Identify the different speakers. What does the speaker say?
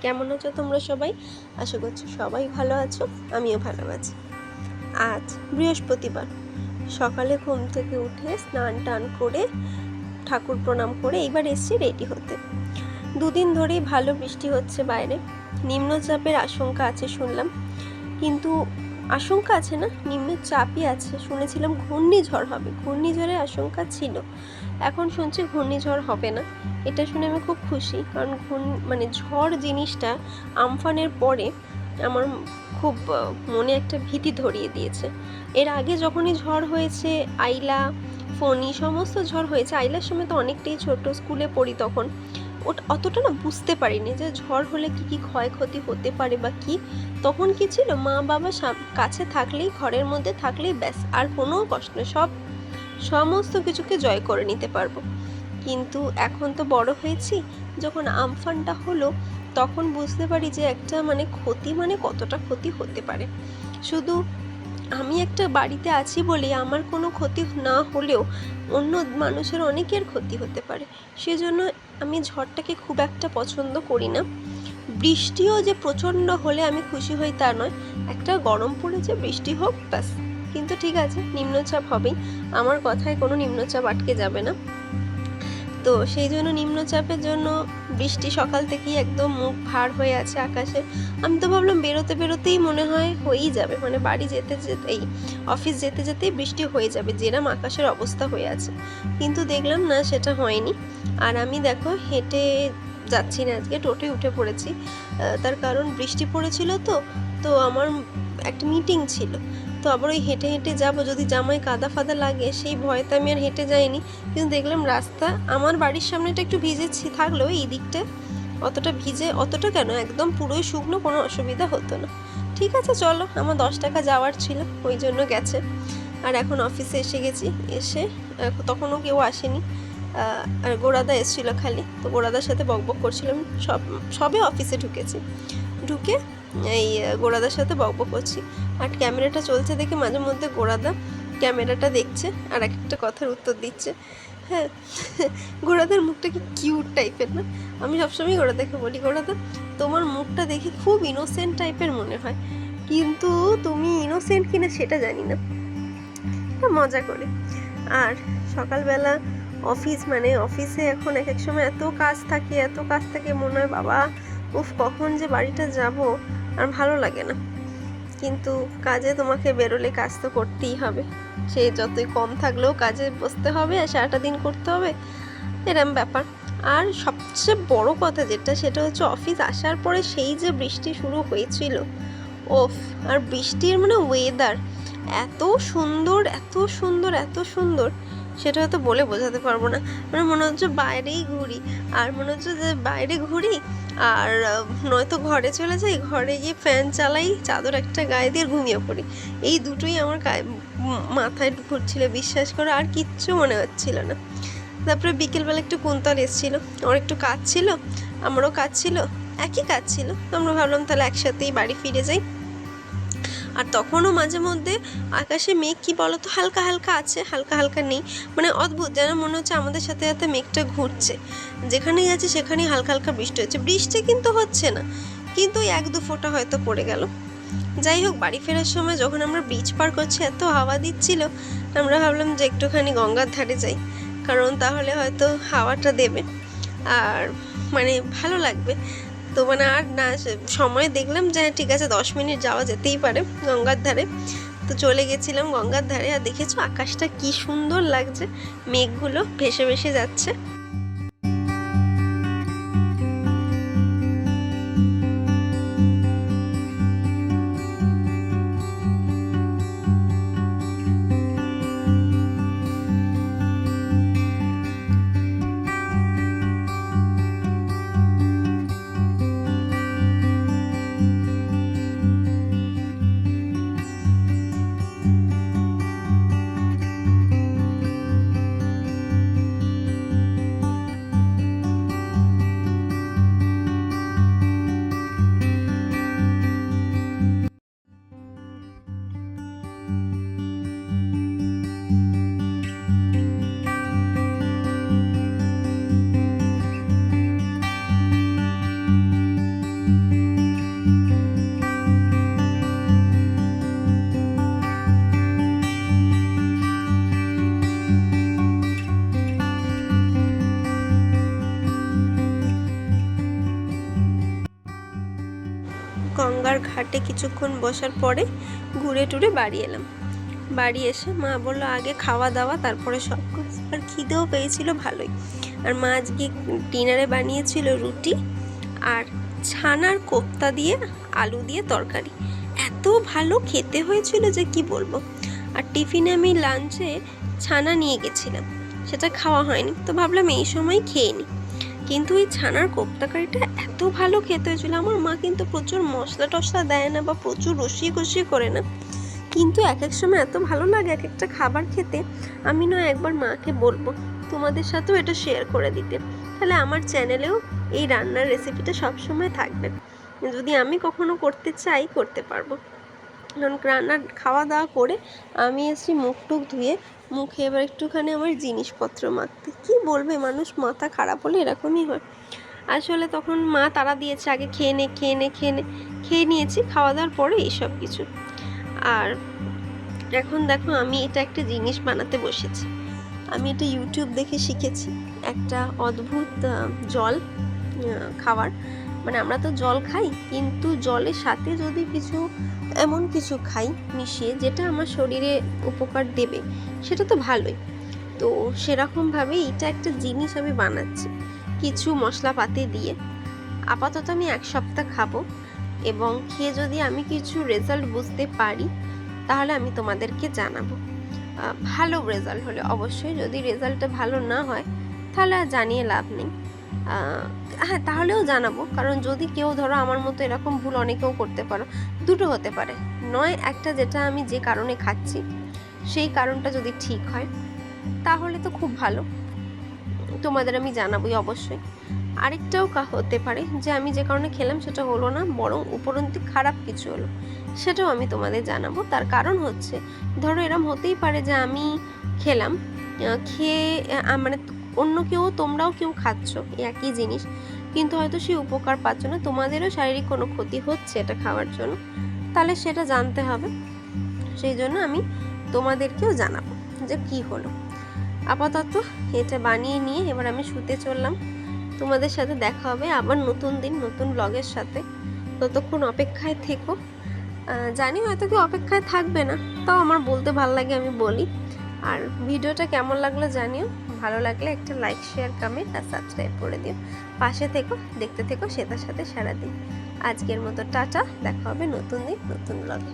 Speaker 1: কেমন আছো তোমরা সবাই? আশা করছি সবাই ভালো আছো, আমিও ভালো আছি। আজ বৃহস্পতিবার, সকালে ঘুম থেকে উঠে স্নান টান করে ঠাকুর প্রণাম করে এইবার এসছি রেডি হতে। দুদিন ধরেই ভালো বৃষ্টি হচ্ছে বাইরে। নিম্নচাপের আশঙ্কা আছে শুনলাম, কিন্তু আশঙ্কা আছে না, নিম্নচাপই আছে। শুনেছিলাম ঘূর্ণিঝড় হবে, ঘূর্ণিঝড়ের আশঙ্কা ছিল, এখন শুনছি ঘূর্ণিঝড় হবে না। এটা শুনে আমি খুব খুশি, কারণ মানে ঝড় জিনিসটা আমফানের পরে আমার খুব মনে একটা ভীতি ধরিয়ে দিয়েছে। এর আগে যখনই ঝড় হয়েছে, আইলা, ফণী, সমস্ত ঝড় হয়েছে। আইলার সময় তো অনেকটাই ছোট, স্কুলে পড়ি তখন, ওটা অতটা না বুঝতে পারিনি যে ঝড় হলে কী কী ক্ষয়ক্ষতি হতে পারে বা কী। তখন কি ছিল, মা বাবা কাছে থাকলেই, ঘরের মধ্যে থাকলেই ব্যাস, আর কোনো কষ্ট নেই, সমস্ত কিছুকে জয় করে নিতে পারবো। কিন্তু এখন তো বড় হয়েছি, যখন আমফানটা হলো তখন বুঝতে পারি যে একটা মানে ক্ষতি, মানে কতটা ক্ষতি হতে পারে। শুধু আমি একটা বাড়িতে আছি বলে আমার কোনো ক্ষতি না হলেও অন্য মানুষের অনেকের ক্ষতি হতে পারে। সেজন্য আমি ঝড়টাকে খুব একটা পছন্দ করি না। বৃষ্টিও যে প্রচণ্ড হলে আমি খুশি হই তা নয়, একটা গরম পড়েছে, বৃষ্টি হোক ব্যাস। কিন্তু ঠিক আছে, নিম্নচাপ হবেই, আমার কথায় কোনো নিম্নচাপ আটকে যাবে না। তো সেই জন্য নিম্নচাপের জন্য বৃষ্টি সকাল থেকেই একদম মুখ ভার হয়ে আছে আকাশে। আমি তো ভাবলাম বেরোতে বেরোতেই মনে হয় হয়েই যাবে, মানে বাড়ি যেতে যেতে, এই অফিস যেতে যেতেই বৃষ্টি হয়ে যাবে, যেরম আকাশের অবস্থা হয়ে আছে। কিন্তু দেখলাম না, সেটা হয়নি। আর আমি দেখো হেঁটে যাচ্ছি না, আজকে টোটোয় উঠে পড়েছি। তার কারণ বৃষ্টি পড়েছিল, তো আমার একটা মিটিং ছিল। তো আবার ওই হেঁটে হেঁটে যাবো, যদি জামায় কাদা ফাদা লাগে সেই ভয়তে আমি আর হেঁটে যাইনি। কিন্তু দেখলাম রাস্তা, আমার বাড়ির সামনেটা একটু ভিজেছি, থাকলেও এই দিকটা অতটা ভিজে, অতটা কেন, একদম পুরোই শুকনো, কোনো অসুবিধা হতো না। ঠিক আছে চলো, আমার 10 টাকা যাওয়ার ছিল, ওই জন্য গেছে। আর এখন অফিসে এসে গেছি, এসে তখনও কেউ আসেনি। আর গোড়াদা এসেছিলো খালি, তো গোড়াদার সাথে বকবক করছিলাম। সবে অফিসে ঢুকে এই গোড়াদার সাথে বকবক করছি। আর ক্যামেরাটা চলছে দেখে মাঝে মধ্যে গোড়াদা ক্যামেরাটা দেখছে আর এক একটা কথার উত্তর দিচ্ছে। হ্যাঁ, গোড়াদার মুখটা কি কিউট টাইপের না? আমি সবসময় গোড়াদাকে বলি, গোড়াদা তোমার মুখটা দেখে খুব ইনোসেন্ট টাইপের মনে হয়, কিন্তু তুমি ইনোসেন্ট কিনা সেটা জানি না। মজা করে। আর সকালবেলা অফিস, মানে অফিসে এখন এক এক সময় এত কাজ থাকে, মনে হয় বাবা উফ, কখন যে বাড়িটা যাব, আর ভালো লাগে না। কিন্তু কাজে তোমাকে বেরোলে কাজ তো করতেই হবে, সে যতই কম থাকলেও কাজে বসতে হবে আর সারাটা দিন করতে হবে, এরম ব্যাপার। আর সবচেয়ে বড় কথা যেটা, সেটা হচ্ছে অফিস আসার পরে সেই যে বৃষ্টি শুরু হয়েছিল, ওফ! আর বৃষ্টির মানে ওয়েদার এত সুন্দর, এত সুন্দর, এত সুন্দর, সেটা হয়তো বলে বোঝাতে পারবো না। মানে মনে হচ্ছে বাইরেই ঘুরি, আর মনে হচ্ছে যে বাইরে ঘুরি, আর নয়তো ঘরে চলে যাই, ঘরে গিয়ে ফ্যান চালাই, চাদর একটা গায়ে দিয়ে ঘুমিয়ে পড়ি। এই দুটোই আমার মাথায় ঘুরছিল, বিশ্বাস করো, আর কিচ্ছু মনে হচ্ছিল না। তারপরে বিকেলবেলা একটু কুন্তল এসেছিল, ওর একটু কাজ ছিল, আমারও কাজ ছিল, একই কাজ ছিল। আমরা ভাবলাম তাহলে একসাথেই বাড়ি ফিরে যাই। আর তখনও মাঝে মধ্যে আকাশে মেঘ কি বলতো, হালকা হালকা আছে, হালকা হালকা নেই, মানে অদ্ভুত, যেন মনে হচ্ছে আমাদের সাথে সাথে মেঘটা ঘুরছে, যেখানেই যাচ্ছে সেখানেই হালকা হালকা বৃষ্টি হচ্ছে। বৃষ্টি কিন্তু হচ্ছে না, কিন্তু ওই 1-2 ফোঁটা হয়তো পড়ে গেল। যাই হোক, বাড়ি ফেরার সময় যখন আমরা ব্রিজ পার করছি, এত হাওয়া দিচ্ছিল, আমরা ভাবলাম যে একটুখানি গঙ্গার ধারে যাই, কারণ তাহলে হয়তো হাওয়াটা দেবে আর মানে ভালো লাগবে। তো মানে আর না সময় দেখলাম যে ঠিক আছে 10 মিনিট যাওয়া যেতেই পারে গঙ্গার ধারে। তো চলে গেছিলাম গঙ্গার ধারে, আর দেখেছো আকাশটা কি সুন্দর লাগছে, মেঘগুলো ভেসে ভেসে যাচ্ছে। খাটে কিছুক্ষণ বসার পরে ঘুরে টুরে বাড়ি এলাম। বাড়ি এসে মা বললো আগে খাওয়া দাওয়া তারপরে সব কাজ। আর খিদেও পেয়েছিল ভালোই। আর মা আজকে ডিনারে বানিয়েছিল রুটি আর ছানার কোপ্তা দিয়ে আলু দিয়ে তরকারি। এত ভালো খেতে হয়েছিল যে কি বলবো। আর টিফিনে আমি লাঞ্চে ছানা নিয়ে গেছিলাম, সেটা খাওয়া হয়নি, তো ভাবলাম এই সময় খেয়ে নিই। কিন্তু এই ছানার কোপ্তাকারিটা এত ভালো খেতে হয়েছিল। আমার মা কিন্তু প্রচুর মশলা টশলা দেয় না বা প্রচুর রসিয়ে কষিয়ে করে না, কিন্তু এক এক সময় এত ভালো লাগে এক একটা খাবার খেতে। আমি নয় একবার মাকে বলবো তোমাদের সাথেও এটা শেয়ার করে দিতে, তাহলে আমার চ্যানেলেও এই রান্নার রেসিপিটা সবসময় থাকবে। যদি আমি কখনো করতে চাই করতে পারবো। কারণ রান্না খাওয়া দাওয়া করে আমি এসেছি মুখ টুক ধুয়ে, মুখে এবার একটুখানি আমার জিনিসপত্র মাখতে। কি বলবে, মানুষ মাথা খারাপ হলে এরকমই হয়। আসলে তখন মা তাড়া দিয়েছে আগে খেয়ে নে খেয়ে নে খেয়ে নে, খেয়ে নিয়েছি। খাওয়া দাওয়ার পরে এইসব কিছু। আর এখন দেখো আমি এটা একটা জিনিস বানাতে বসেছি। আমি এটা ইউটিউব দেখে শিখেছি। একটা অদ্ভুত জল খাবার, মানে আমরা তো জল খাই, কিন্তু জলের সাথে যদি কিছু এমন কিছু খাই মিশিয়ে যেটা আমার শরীরে উপকার দেবে, সেটা তো ভালোই। তো সেরকমভাবে এটা একটা জিনিস আমি বানাচ্ছি কিছু মশলাপাতি দিয়ে। আপাতত আমি 1 সপ্তাহ খাবো, এবং খেয়ে যদি আমি কিছু রেজাল্ট বুঝতে পারি তাহলে আমি তোমাদেরকে জানাবো। ভালো রেজাল্ট হলে অবশ্যই, যদি রেজাল্টটা ভালো না হয় তাহলে আর জানিয়ে লাভ নেই। হ্যাঁ, তাহলেও জানাবো, কারণ যদি কেউ ধরো আমার মতো এরকম ভুল অনেকেও করতে পারো। দুটো হতে পারে, নয় একটা যেটা আমি যে কারণে খাচ্ছি সেই কারণটা যদি ঠিক হয় তাহলে তো খুব ভালো, তোমাদের আমি জানাবোই অবশ্যই। আরেকটাও হতে পারে যে আমি যে কারণে খেলাম সেটা হলো না, বরং উপরন্তু খারাপ কিছু হলো, সেটাও আমি তোমাদের জানাবো। তার কারণ হচ্ছে ধরো এরম হতেই পারে যে আমি খেলাম, খেয়ে মানে অন্য কেউ, তোমরাও কেউ খাচ্ছ একই জিনিস, কিন্তু হয়তো সেই উপকার পাচ্ছ না, তোমাদেরও শারীরিক কোনো ক্ষতি হচ্ছে এটা খাওয়ার জন্য, তাহলে সেটা জানতে হবে। সেই জন্য আমি তোমাদেরকেও জানাবো যে কি হলো। আপাতত এটা বানিয়ে নিয়ে এবার আমি শুতে চললাম। তোমাদের সাথে দেখা হবে আবার নতুন দিন নতুন ব্লগের সাথে। ততক্ষণ অপেক্ষায় থেকো। জানি হয়তো কেউ অপেক্ষায় থাকবে না, তাও আমার বলতে ভালো লাগে, আমি বলি। আর ভিডিওটা কেমন লাগলো জানিও। ভালো লাগলে একটা লাইক শেয়ার কমেন্ট আর সাবস্ক্রাইব করে দিও। পাশে থেকো, দেখতে থেকো সেটার সাথে সারাদিন। আজকের মতো টাটা, দেখা হবে নতুন দিন নতুন ব্লগে।